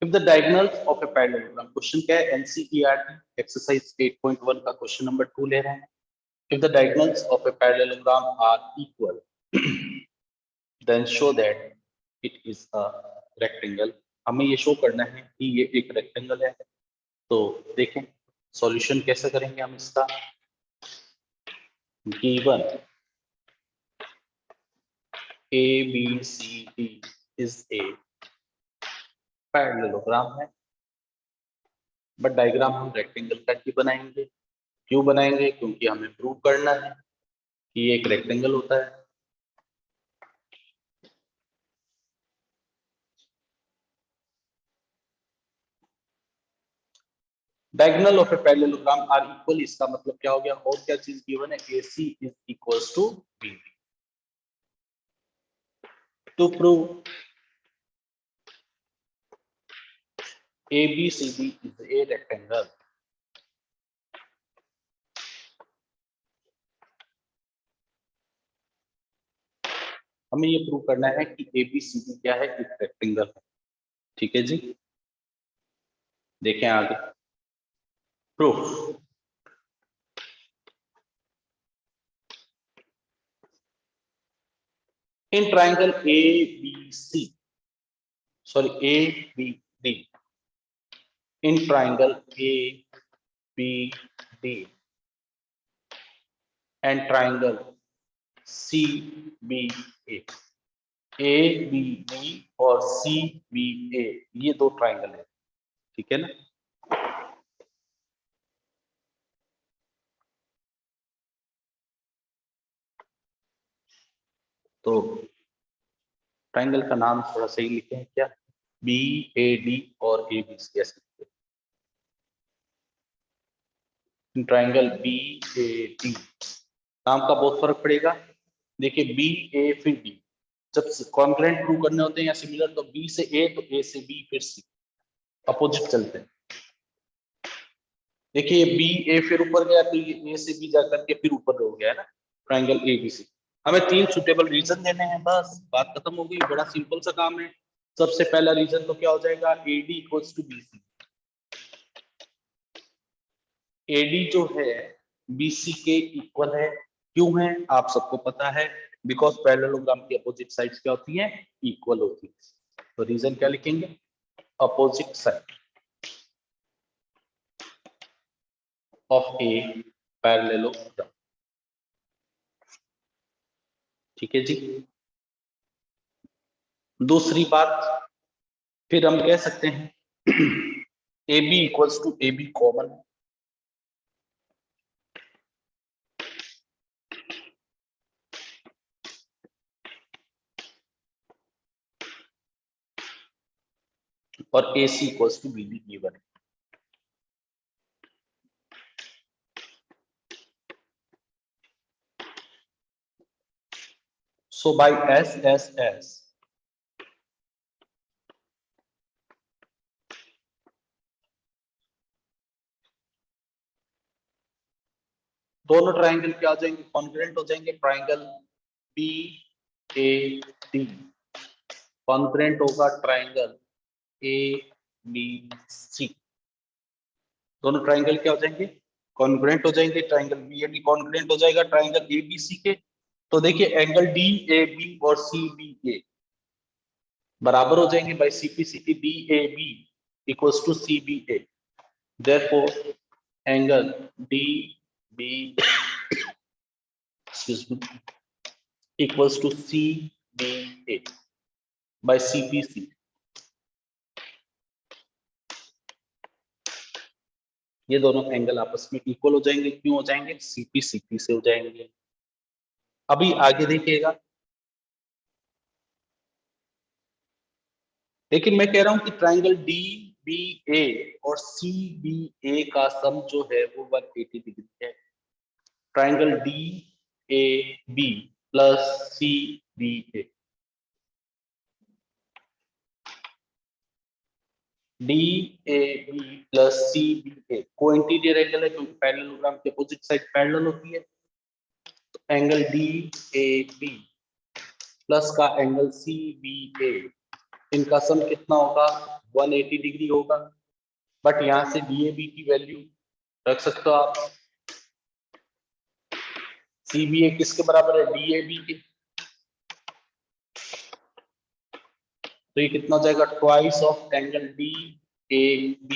If the diagonals of a parallelogram, question क्या है, NCERT exercise 8.1 का क्वेश्चन नंबर 2 ले रहे हैं. If the diagonals of a parallelogram are equal, then show that it is a rectangle. हमें ये show करना है कि ये एक रेक्टेंगल है. तो देखें सॉल्यूशन कैसे करेंगे हम इसका. given ABCD is a parallelogram है, बट डायग्राम हम रेक्टेंगल का ही बनाएंगे. क्यों बनाएंगे? क्योंकि हमें प्रूव करना है कि ये एक रेक्टेंगल होता है. Diagonal of a parallelogram are equal, इसका मतलब क्या हो गया, और क्या चीज गिवन है, AC is equals to BD. To prove ABCD is a rectangle, हमें ये प्रूव करना है कि ABCD क्या है, एक रेक्टेंगल है. ठीक है जी, देखें आगे proof. In triangle ABC, sorry ABD, in triangle ABD and triangle CBA, ABD और CBA ये दो ट्राइंगल है. ठीक है ना. तो ट्राइंगल का नाम थोड़ा सही लिखे हैं क्या, BAD और ABC ऐसे. ट्राइंगल BAD नाम का बहुत फर्क पड़ेगा. देखिए BA फिर D, जब कॉन्ग्रुएंट प्रूव करने होते हैं या सिमिलर तो B से A तो A से B फिर C, अपोजिट चलते हैं. देखिए BA फिर ऊपर गया तो ये A से B जाकर के फिर ऊपर हो गया है ना, ट्राइंगल ABC. हमें 3 सुटेबल रीजन देने हैं, बस बात खत्म हो गई. बड़ा सिंपल सा काम है. सबसे पहला रीजन तो क्या हो जाएगा, AD equals to BC. AD जो है BC के इक्वल है. क्यों है आप सबको पता है, बिकॉज पैरेललोग्राम की अपोजिट साइड्स क्या होती हैं, इक्वल होती है. तो रीजन क्या लिखेंगे, opposite side of a parallelogram. ठीक है जी. दूसरी बात फिर हम कह सकते हैं AB equals to AB common, और AC equals to BD given. So by SSS दोनों ट्राइंगल क्या हो जाएंगे, कॉन्ग्रुएंट हो जाएंगे. ट्राइंगल BAD कॉन्ग्रुएंट होगा ट्राइंगल ABC. दोनों ट्राइंगल क्या हो जाएंगे, कॉन्ग्रुएंट हो जाएंगे. ट्राइंगल BAD कॉन्ग्रुएंट हो जाएगा ट्राइंगल ABC के. तो देखिए एंगल DAB और CBA बराबर हो जाएंगे by CPCT. DAB equals to CBA. Therefore angle DB equals to CBA by CPC. ये दोनों एंगल आपस में इक्वल हो जाएंगे. क्यों हो जाएंगे, CPCP से हो जाएंगे. अभी आगे देखिएगा, लेकिन मैं कह रहा हूं कि ट्राइंगल DBA और CBA का सम जो है वो 180 डिग्री है. Triangle DAB plus CBA, DAB plus CBA को इंटीरियर एंगल है क्योंकि पैरेललोग्राम के अपोजिट साइड पैरेलल होती है. तो एंगल DAB प्लस का एंगल CBA इनका सम कितना होगा, 180 डिग्री होगा। बट यहां से DAB की वैल्यू रख सकते हो आप। CBA किसके बराबर है, DAB के। तो ये कितना हो जाएगा, twice of angle DAB।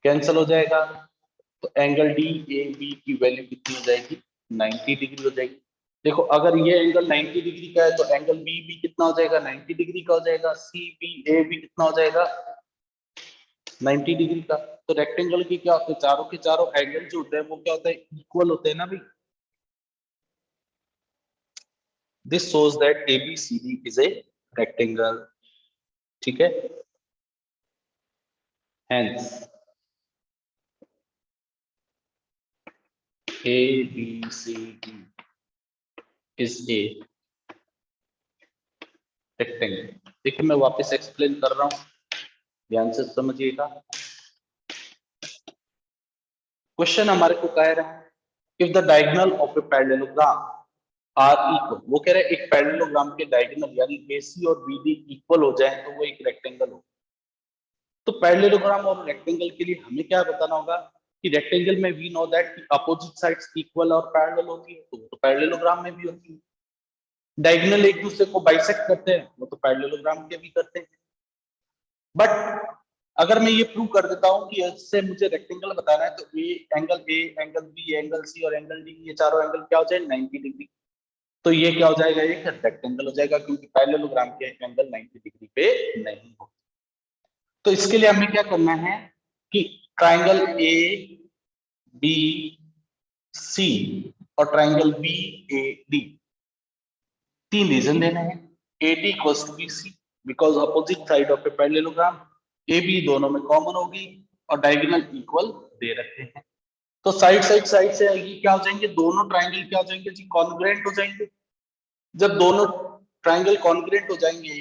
Cancel हो जाएगा, तो एंगल DAB की वैल्यू कितनी हो जाएगी, 90 डिग्री हो जाएगी। देखो अगर ये एंगल 90 डिग्री का है तो एंगल BB कितना हो जाएगा, 90 डिग्री का हो जाएगा। CBAB कितना हो जाएगा, 90 डिग्री का। तो रेक्टेंगल की क्या होते हैं, चारों के चारों एंगल जो होते हैं वो क्या होता है, इक्वल होते हैं ना भाई। This shows that ABCD is a rectangle, ठीक है। Hence ABCD is a rectangle। देखिए मैं वापस एक्सप्लेन कर रहा हूं, ध्यान से समझिएगा। क्वेश्चन हमारे को कह रहा है, if the diagonal of a parallelogram are equal, वो कह रहा है एक पैरेललोग्राम के डायगोनल यानी AC और BD इक्वल हो जाए तो वो एक रेक्टेंगल हो। तो पैरेललोग्राम और रेक्टेंगल के लिए हमें क्या बताना होगा कि रेक्टेंगल में we know that opposite sides equal और पैरेलल होती है, तो पैरेललोग्राम में भी होती है। डायगोनल एक दूसरे को बाइसेक्ट करते हैं, वो तो पैरेललोग्राम के भी करते हैं। बट अगर मैं ये प्रूव कर देता हूं कि इससे मुझे रेक्टेंगल बताना है, तो ए, एंगल बी, एंगल सी और एंगल डी, ये चारों एंगल क्या हो जाए, 90 डिग्री। तो ये क्या हो जाएगा, एक रेक्टेंगल हो जाएगा, क्योंकि पैरेललोग्राम के एंगल 90 डिग्री पे नहीं हो। तो इसके लिए हमें क्या करना है कि ट्राइंगल ABC और ट्राइंगल BAD, तीन रीजन देने हैं। AD equals to BC because opposite side of a parallelogram. AB दोनों में कॉमन होगी और डायगोनल इक्वल दे रखे हैं। तो साइड साइड से ये क्या हो जाएंगे, दोनों ट्राइंगल क्या हो जाएंगे जी, कॉन्ग्रुएंट हो जाएंगे। जब दोनों ट्राइंगल कॉन्ग्रुएंट हो जाएंगे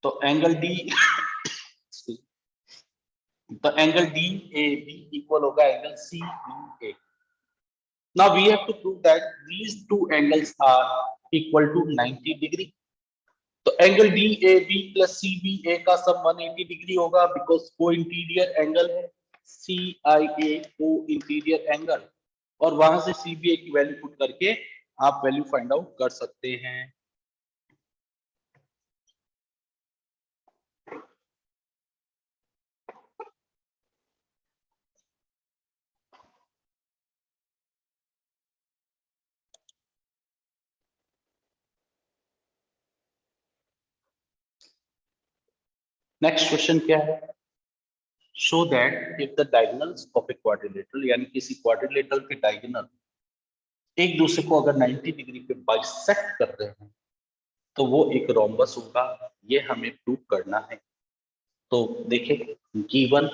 तो एंगल D तो एंगल DAB इक्वल होगा angle CBA। Now we have to prove that these two angles are equal to 90 degree. तो एंगल DAB प्लस CBA का सम 180 डिग्री होगा बिकॉज को इंटीरियर एंगल है। CIA को इंटीरियर एंगल, और वहां से CBA की वैल्यू पुट करके आप वैल्यू फाइंड आउट कर सकते हैं। नेक्स्ट क्वेश्चन क्या है, show that if the diagonals of a quadrilateral, यानी किसी क्वाड्रिलेटरल के डायगोनल एक दूसरे को अगर 90 डिग्री पे बाइसेक्ट कर रहे हैं तो वो एक रोम्बस होगा। ये हमें प्रूव करना है। तो देखिए given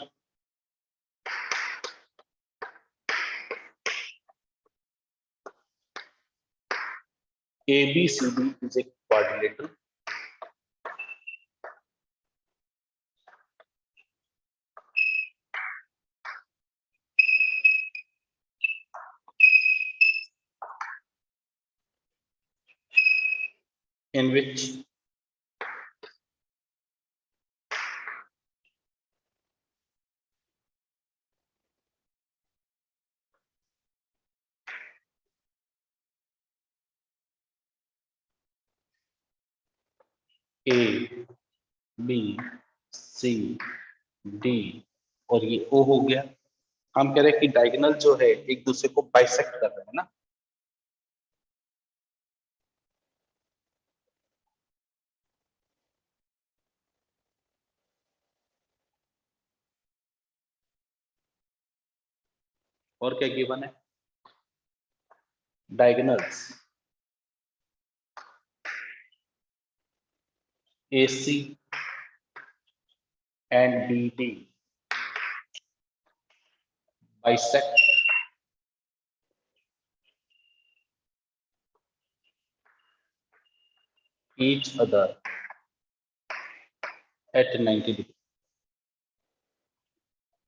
ABCD is a quadrilateral in which A, B, C, D और ये O हो गया। हम कह रहे हैं कि डायगोनल जो है एक दूसरे को बाइसेक्ट कर रहे हैं ना। और क्या गिवन है, diagonals AC and BD bisect each other at 90 degree.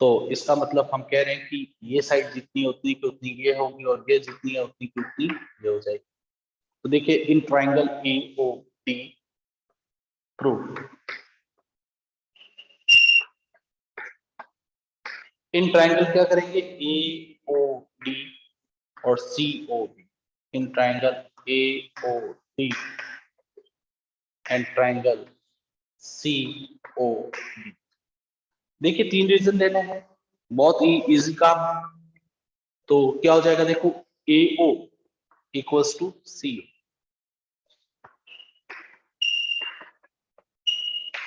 तो इसका मतलब हम कह रहे हैं कि ये साइड जितनी उतनी की उतनी ये होगी और ये जितनी है उतनी की उतनी ये हो जाएगी। तो देखिए इन triangle AOD prove, in triangle क्या करेंगे AOD और COB, in triangle AOD and triangle COB। देखिए 3 रीजन देने हैं, बहुत ही इजी काम है। तो क्या हो जाएगा, देखो AO इक्वल्स टू CO,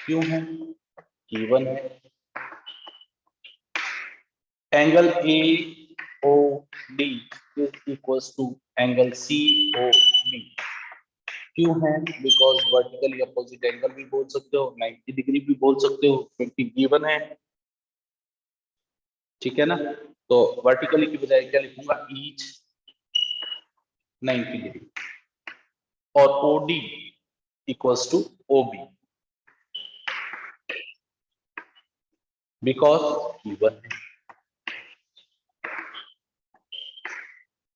क्यों है, गिवन है। Angle AOD is equals to angle COB, क्यों है, बिकॉज वर्टिकली अपोजिट एंगल भी बोल सकते हो, 90 डिग्री भी बोल सकते हो, क्योंकि गिवन है। ठीक है ना, तो वर्टिकली की बजाय क्या लिखूंगा, ईच 90 डिग्री, और OD equals to OB, because given है।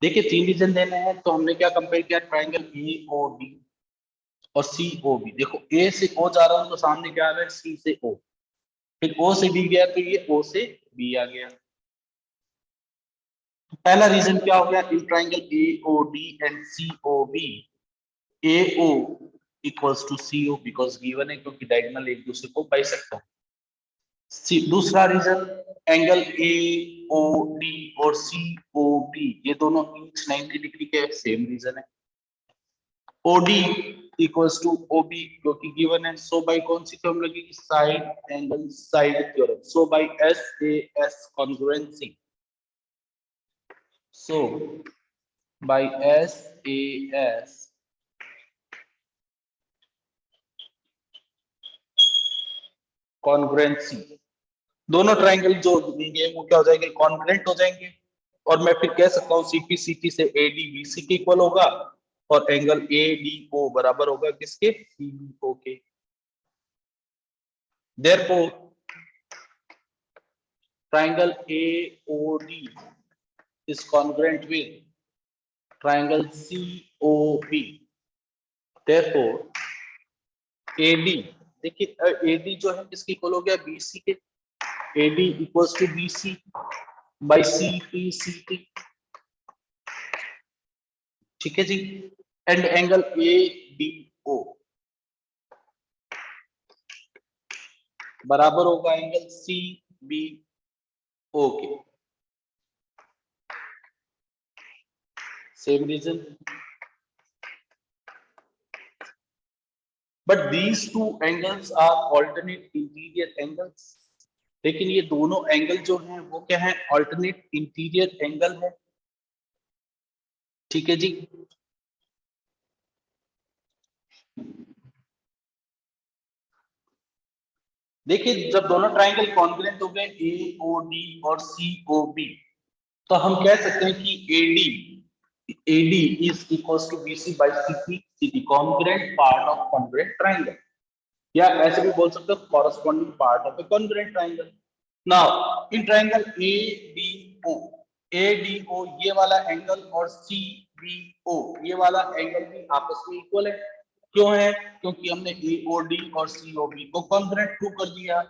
देखिए 3 रीजन देने हैं, तो हमने क्या कंपेयर किया, ट्राइंगल AOD और COB। देखो A से O जा रहा हूं तो सामने क्या आ रहा है, C से O, फिर O से B गया तो ये O से B आ गया। तो पहला रीजन क्या हो गया, in triangle AOD and COB, AO equals to CO, because given है, क्योंकि डायगोनल एक दूसरे को बाइसेक्ट है। दूसरा रीजन, एंगल AOD और COB ये दोनों ईच 90 डिग्री के, सेम रीजन है। OD इक्वल्स टू OB, क्योंकि गिवन है। सो बाय कौन सी थ्योरम लगेगी, side angle side theorem. So by SAS congruency, so by SAS congruency, दोनों ट्राइंगल जो होंगे वो क्या हो जाएंगे, कॉन्ग्रुएंट हो जाएंगे। और मैं फिर कह सकता हूँ CPCT से AD BC के इक्वल होगा, और एंगल ADO बराबर होगा किसके, CBO के। Therefore triangle AOD is congruent with triangle COB, therefore AD, देखिए AD जो है किसके इक्वल हो गया, BC के। AD equals to BC by CPCT, ठीक है जी। एंड एंगल ADO बराबर होगा एंगल CBO के, same reason. But these two angles are alternate interior angles, लेकिन ये दोनों एंगल जो हैं वो क्या है, ऑल्टरनेट इंटीरियर एंगल है। ठीक है जी। देखिए जब दोनों ट्राइंगल कॉन्ग्रुएंट हो गए AOD और COB, तो हम कह सकते हैं कि AD is equals to BC by CPCT, congruent part of congruent triangle, या ऐसे भी बोल सकते हो corresponding part of a congruent triangle. Now in triangle ADO ये वाला एंगल और CBO ये वाला एंगल भी आपस में इक्वल है। क्यों है, क्योंकि हमने AOD और COB को कॉन्ग्रुएंट प्रूव कर दिया।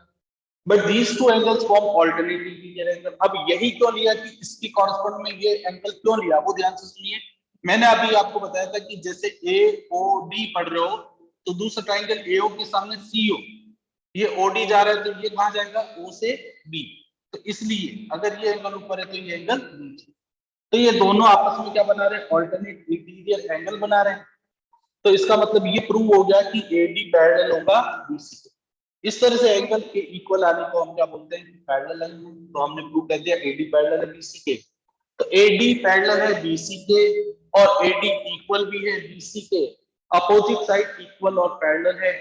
But these two angles form alternate interior angle. अब यही क्यों लिया कि इसकी कॉरेस्पॉन्ड में ये एंगल क्यों लिया, वो ध्यान से सुनिए। मैंने अभी आपको बताया था कि जैसे AOD पढ़ रहे हो तो दूसरा ट्राइंगल AO के सामने CO, ये OD जा रहा है तो ये कहां जाएगा, O से B। तो इसलिए अगर ये एंगल ऊपर है तो ये एंगल नीचे, तो ये दोनों आपस में क्या बना रहे हैं, ऑल्टरनेट इंटीरियर एंगल बना रहे हैं। तो इसका मतलब ये प्रूव हो गया कि AD पैरेलल होगा BC के। इस तरह से एंगल के इक्वल आने को हम क्या बोलते हैं, पैरेलल एंगल। तो हमने प्रूव कर दिया AD पैरेलल है BC के, तो AD पैरेलल है BC के और AD इक्वल भी है BC के, अपोजिट साइड इक्वल और पैरेलल है।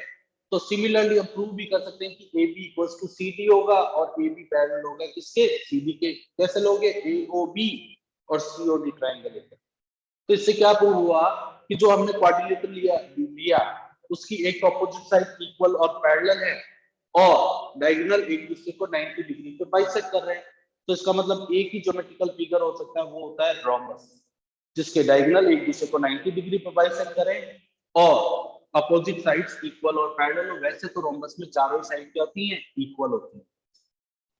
तो सिमिलरली हम प्रूव भी कर सकते हैं कि AB इक्वल्स टू CD होगा और AB पैरेलल होगा किसके, CD के। कैसे लोगे, AOB और COD ट्रायंगल है। तो इससे क्या प्रूव हुआ कि जो हमने क्वाड्रिलेटरल लिया उसकी एक अपोजिट साइड इक्वल और पैरेलल है, और डायगोनल एक दूसरे को 90 डिग्री पे बाइसेक्ट कर रहे हैं। तो इसका मतलब एक ही ज्योमेट्रिकल फिगर हो सकता है, वो होता है रोम्बस। जिसके डायगोनल एक दूसरे को 90 डिग्री पर बाइसेक्ट करें और अपोजिट साइड्स इक्वल और पैरेलल हो। वैसे तो रोम्बस में चारों साइड क्या होती हैं, इक्वल होती हैं,